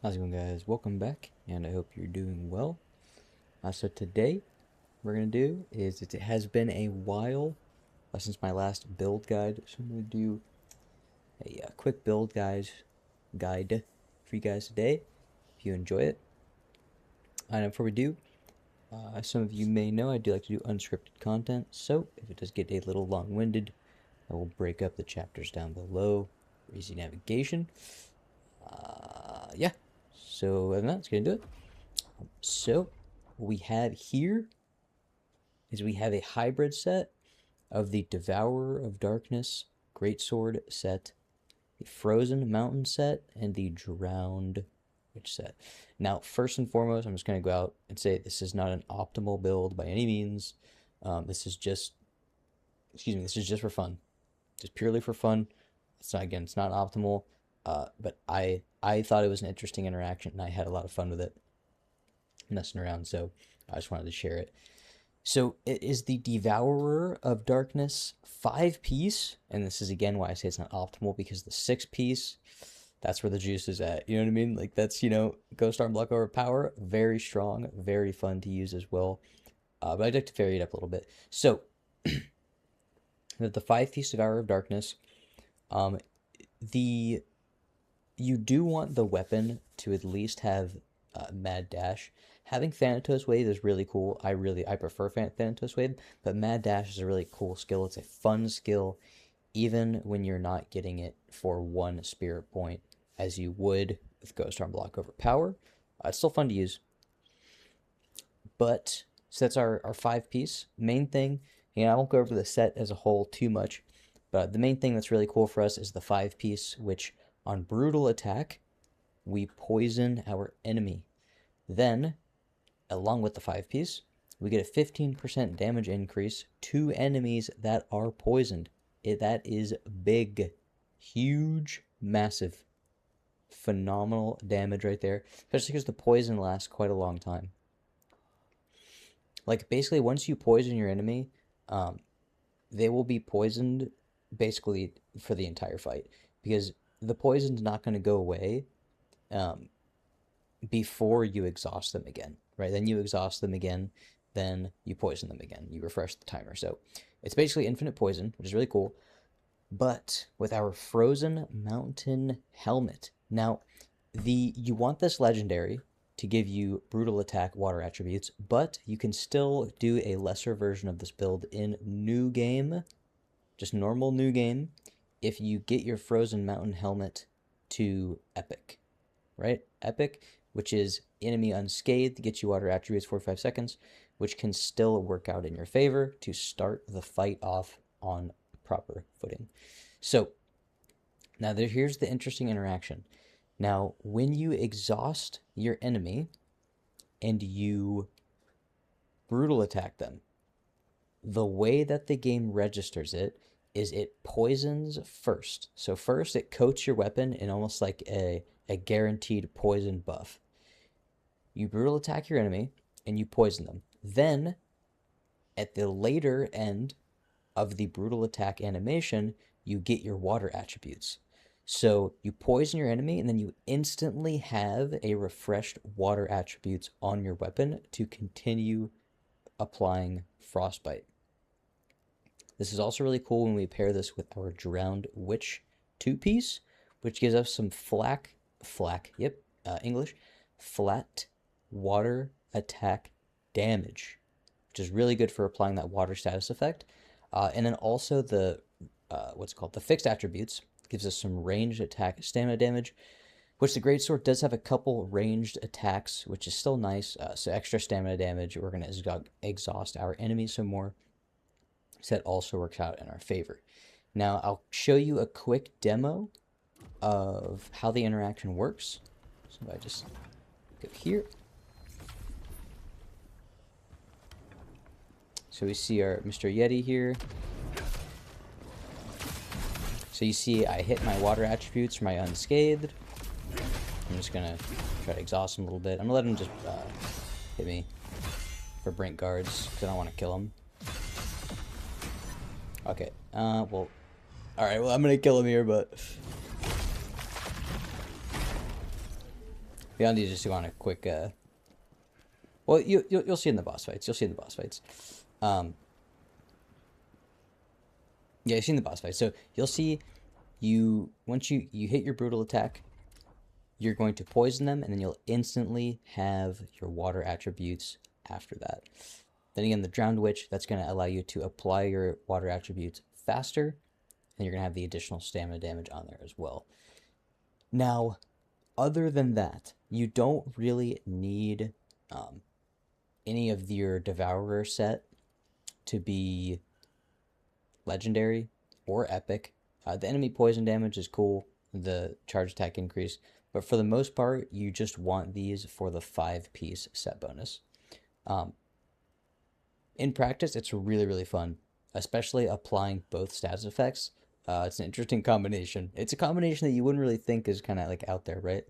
How's it going, guys? Welcome back, and I hope you're doing well. So today, what we're going to do is, it has been a while since my last build guide, so I'm going to do a quick build guide for you guys today, if you enjoy it. And before we do, some of you may know I do like to do unscripted content, so if it does get a little long-winded, I will break up the chapters down below for easy navigation. Yeah, so other than that, let's get into it. So, what we have here is we have a hybrid set of the Devourer of Darkness Greatsword set, the Frozen Mountain set, and the Drowned Witch set. Now, first and foremost, I'm just going to go out and say this is not an optimal build by any means. This is just for fun. Just purely for fun. It's not optimal, but I thought it was an interesting interaction, and I had a lot of fun with it, messing around, so I just wanted to share it. So it is the Devourer of Darkness 5-piece, and this is again why I say it's not optimal, because the 6-piece, that's where the juice is at, you know what I mean? Like, that's, Ghost Arm Block Overpower, very strong, very fun to use as well, but I'd like to vary it up a little bit. So, the 5-piece Devourer of Darkness, you do want the weapon to at least have Mad Dash. Having Thanatos Wave is really cool. I prefer Thanatos Wave, but Mad Dash is a really cool skill. It's a fun skill, even when you're not getting it for 1 spirit point, as you would with Ghost Arm Block Overpower. It's still fun to use. But, so that's our 5-piece. Main thing, and I won't go over the set as a whole too much, but the main thing that's really cool for us is the 5-piece, which on brutal attack, we poison our enemy. Then, along with the 5-piece, we get a 15% damage increase to enemies that are poisoned. That is big, huge, massive, phenomenal damage right there, especially because the poison lasts quite a long time. Like, basically, once you poison your enemy, they will be poisoned basically for the entire fight, because the poison's not going to go away before you exhaust them again, right? Then you exhaust them again, then you poison them again. You refresh the timer. So it's basically infinite poison, which is really cool. But with our Frozen Mountain Helmet, now you want this legendary to give you brutal attack water attributes, but you can still do a lesser version of this build in new game, just normal new game, if you get your Frozen Mountain Helmet to Epic, right? Epic, which is enemy unscathed, gets you water attributes 45 seconds, which can still work out in your favor to start the fight off on proper footing. So, now here's the interesting interaction. Now, when you exhaust your enemy and you brutal attack them, the way that the game registers it is it poisons first. So first it coats your weapon in almost like a guaranteed poison buff. You brutal attack your enemy and you poison them. Then at the later end of the brutal attack animation, you get your water attributes. So you poison your enemy and then you instantly have a refreshed water attributes on your weapon to continue applying Frostbite. This is also really cool when we pair this with our Drowned Witch 2-piece, which gives us some flat water attack damage, which is really good for applying that water status effect. And then also the fixed attributes gives us some ranged attack stamina damage, which the Greatsword does have a couple ranged attacks, which is still nice. So extra stamina damage, we're going to exhaust our enemies some more. So that also works out in our favor. Now, I'll show you a quick demo of how the interaction works. So if I just go here. So we see our Mr. Yeti here. So you see I hit my water attributes for my unscathed. I'm just going to try to exhaust him a little bit. I'm going to let him just hit me for brink guards, because I don't want to kill him. Okay, well, alright, well, I'm gonna kill him here, but Beyond these, just want a quick. Well, you'll see in the boss fights. You'll see in the boss fights. Yeah, you've seen the boss fight. So you'll see once you hit your brutal attack, you're going to poison them, and then you'll instantly have your water attributes after that. Then again, the Drowned Witch, that's going to allow you to apply your water attributes faster, and you're going to have the additional stamina damage on there as well. Now, other than that, you don't really need any of your Devourer set to be legendary or epic. The enemy poison damage is cool, the charge attack increase, but for the most part, you just want these for the 5-piece set bonus. In practice, it's really, really fun, especially applying both status effects. It's an interesting combination. It's a combination that you wouldn't really think is kind of like out there, right?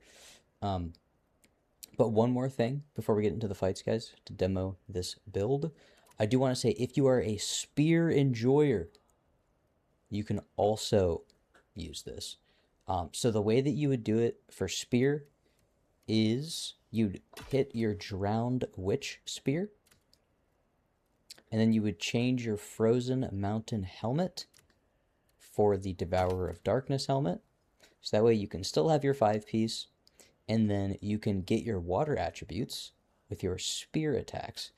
But one more thing before we get into the fights, guys, to demo this build. I do want to say, if you are a spear enjoyer, you can also use this. So the way that you would do it for spear is you'd hit your Drowned Witch spear, and then you would change your Frozen Mountain helmet for the Devourer of Darkness helmet. So that way you can still have your 5-piece, and then you can get your water attributes with your spear attacks.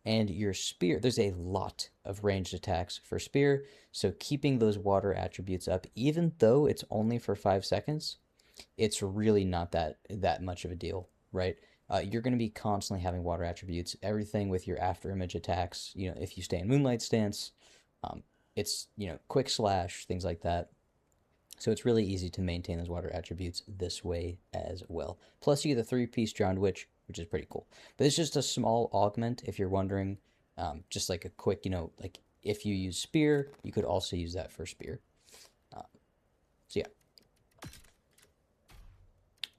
And your spear, there's a lot of ranged attacks for spear, so keeping those water attributes up, even though it's only for 5 seconds, it's really not that much of a deal, right? You're going to be constantly having water attributes, everything with your after image attacks, if you stay in Moonlight Stance, it's, quick slash, things like that. So it's really easy to maintain those water attributes this way as well. Plus you get the 3-piece Drowned Witch, which is pretty cool. But it's just a small augment, if you're wondering, just like a quick, like if you use spear, you could also use that for spear. So yeah.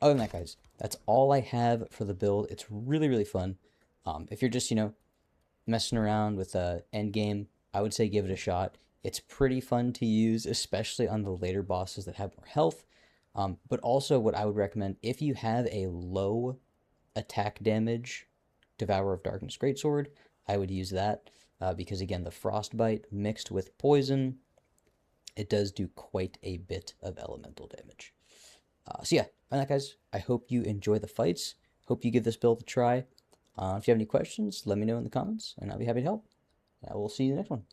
Other than that, guys, that's all I have for the build. It's really, really fun. If you're just, messing around with endgame, I would say give it a shot. It's pretty fun to use, especially on the later bosses that have more health. But also what I would recommend, if you have a low attack damage Devourer of Darkness Greatsword, I would use that because, again, the Frostbite mixed with poison, it does do quite a bit of elemental damage. So yeah, on that, guys, I hope you enjoy the fights. Hope you give this build a try. If you have any questions, let me know in the comments, and I'll be happy to help. I will see you in the next one.